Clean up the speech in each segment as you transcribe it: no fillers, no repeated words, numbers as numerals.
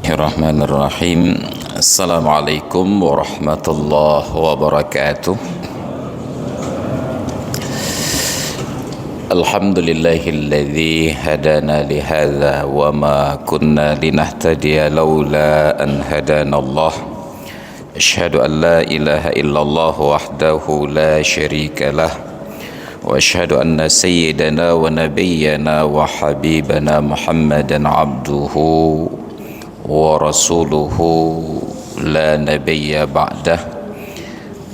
Bismillahirrahmanirrahim. Assalamualaikum warahmatullahi wabarakatuh. Alhamdulillahilladzi hadana lihadza wa ma kunna linahtadiya laula an hadanallah. Asyhadu an la ilaha illallah wahdahu la syarika lah. Wa asyhadu anna sayyidana wa nabiyyana wa habibana Muhammadan abduhu wa rasuluhu la nabiyya ba'dah.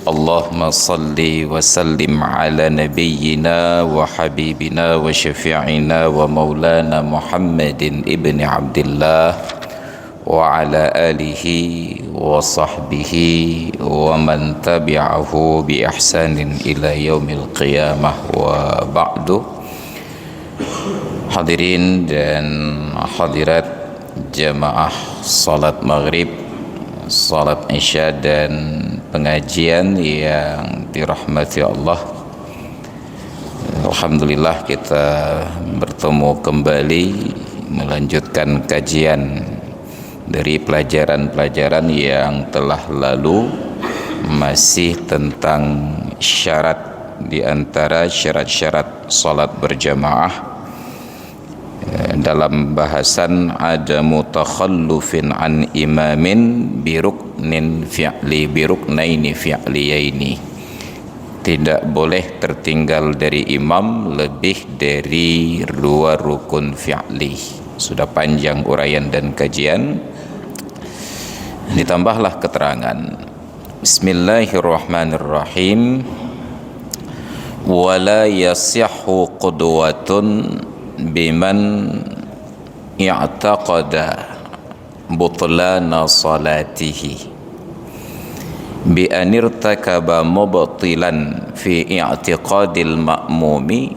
Allahumma salli wa sallim ala nabiyyina wa habibina wa syafi'ina wa maulana Muhammadin ibni Abdillah wa ala alihi wa sahbihi wa man tabi'ahu bi ihsanin ila yaumil qiyamah wa ba'du. Hadirin dan hadirat jamaah salat maghrib, salat isya dan pengajian yang dirahmati Allah. Alhamdulillah kita bertemu kembali melanjutkan kajian dari pelajaran-pelajaran yang telah lalu, masih tentang syarat di antara syarat-syarat salat berjamaah. Dalam bahasan ada mutakhallufin an imamin biruknin fi'li biruknaini fi'liyaini, tidak boleh tertinggal dari imam lebih dari dua rukun fi'li. Sudah panjang uraian dan kajian, ditambahlah keterangan. Bismillahirrahmanirrahim. Wala yasihhu qudwatun biman i'taqada butlana salatihi bi an irtakaba mubtilan fi i'tiqadil ma'mumi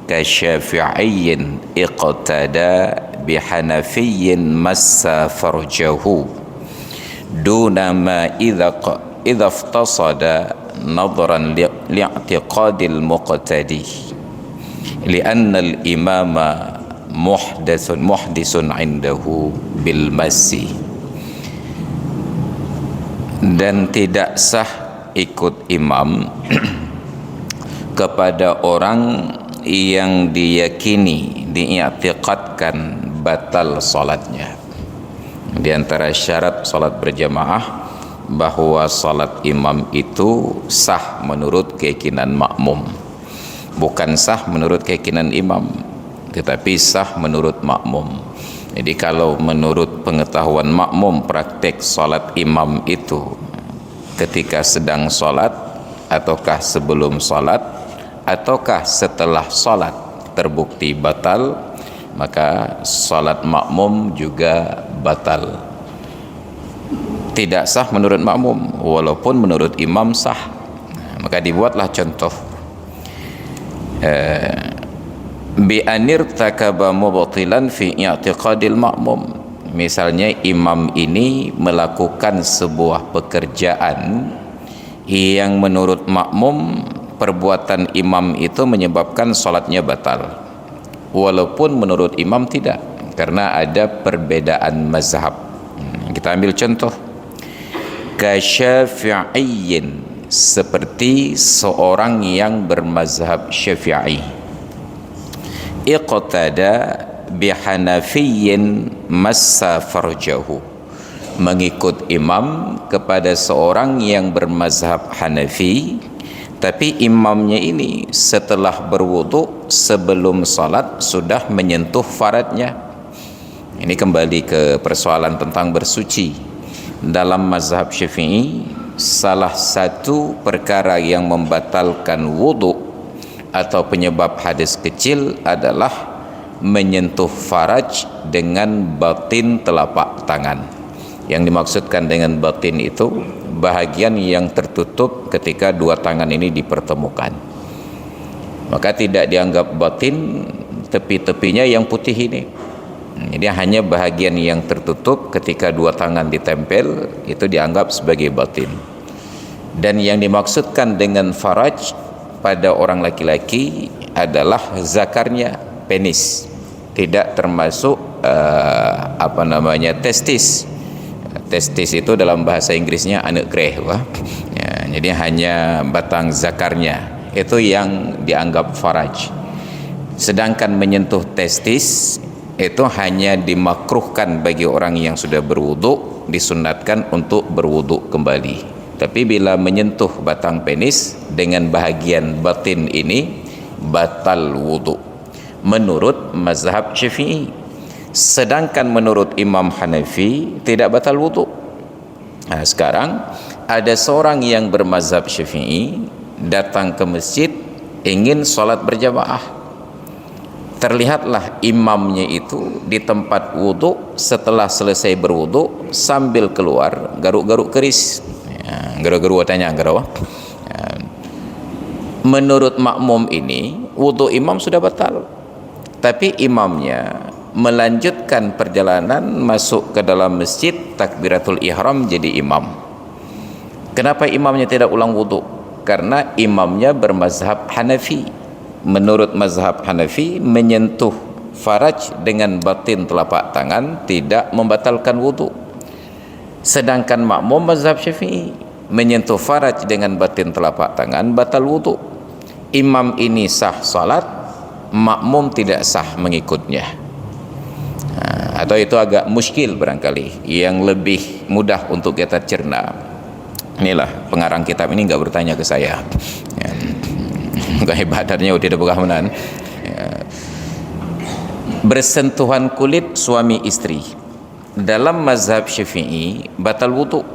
ka syafi'iyyin iqtada bi hanafiyyin massa farjahu duna ma idza iftasada nadran li'tiqadil muqtadi li'anna al-imama muhdisun indahu bil massi. Dan tidak sah ikut imam kepada orang yang diyakini, diiktikadkan batal salatnya. Di antara syarat salat berjamaah bahwa salat imam itu sah menurut keyakinan makmum. Bukan sah menurut keyakinan imam, tetapi sah menurut makmum. Jadi kalau menurut pengetahuan makmum, praktek salat imam itu ketika sedang salat, ataukah sebelum salat, ataukah setelah salat terbukti batal, maka salat makmum juga batal. Tidak sah menurut makmum, walaupun menurut imam sah. Maka dibuatlah contoh. Bi anir takaba mubtilan fi i'tiqadil ma'mum. Misalnya imam ini melakukan sebuah pekerjaan yang menurut makmum perbuatan imam itu menyebabkan salatnya batal, walaupun menurut imam tidak, karena ada perbedaan mazhab. Kita ambil contoh kasyafi'iyyin, seperti seorang yang bermazhab Syafi'i, iqtada bihanafiyyin massa farjahu, mengikut imam kepada seorang yang bermazhab Hanafi, tapi imamnya ini setelah berwudu sebelum salat sudah menyentuh faradnya. Ini kembali ke persoalan tentang bersuci. Dalam mazhab Syafi'i, salah satu perkara yang membatalkan wudu atau penyebab hadas kecil adalah menyentuh faraj dengan batin telapak tangan. Yang dimaksudkan dengan batin itu bahagian yang tertutup ketika dua tangan ini dipertemukan. Maka tidak dianggap batin tepi-tepinya yang putih ini. Jadi hanya bahagian yang tertutup ketika dua tangan ditempel itu dianggap sebagai batin. Dan yang dimaksudkan dengan faraj pada orang laki-laki adalah zakarnya, penis, tidak termasuk testis. Testis itu dalam bahasa Inggrisnya anak kreh, ya, jadi hanya batang zakarnya itu yang dianggap faraj. Sedangkan menyentuh testis itu hanya dimakruhkan bagi orang yang sudah berwuduk, disunatkan untuk berwuduk kembali. Tapi bila menyentuh batang penis dengan bahagian batin ini, batal wuduk menurut mazhab Syafi'i. Sedangkan menurut Imam Hanafi tidak batal wuduk. Nah, sekarang ada seorang yang bermazhab Syafi'i datang ke masjid ingin sholat berjamaah. Terlihatlah imamnya itu di tempat wuduk, setelah selesai berwuduk sambil keluar garuk-garuk keris. Ya, garuk-garuk tanya garuk. Ya. Menurut makmum ini wuduk imam sudah batal, tapi imamnya melanjutkan perjalanan masuk ke dalam masjid, takbiratul ihram, jadi imam. Kenapa imamnya tidak ulang wuduk? Karena imamnya bermazhab Hanafi. Menurut mazhab Hanafi, menyentuh faraj dengan batin telapak tangan tidak membatalkan wuduk. Sedangkan makmum mazhab Syafi'i, menyentuh faraj dengan batin telapak tangan batal wuduk. Imam ini sah salat, makmum tidak sah mengikutnya. Atau itu agak muskil barangkali, yang lebih mudah untuk kita cerna. Inilah pengarang kitab ini enggak bertanya ke saya, ya. Kehebatannya tidak berkehamunan, ya. Bersentuhan kulit suami istri dalam mazhab Syafi'i batal wuduk.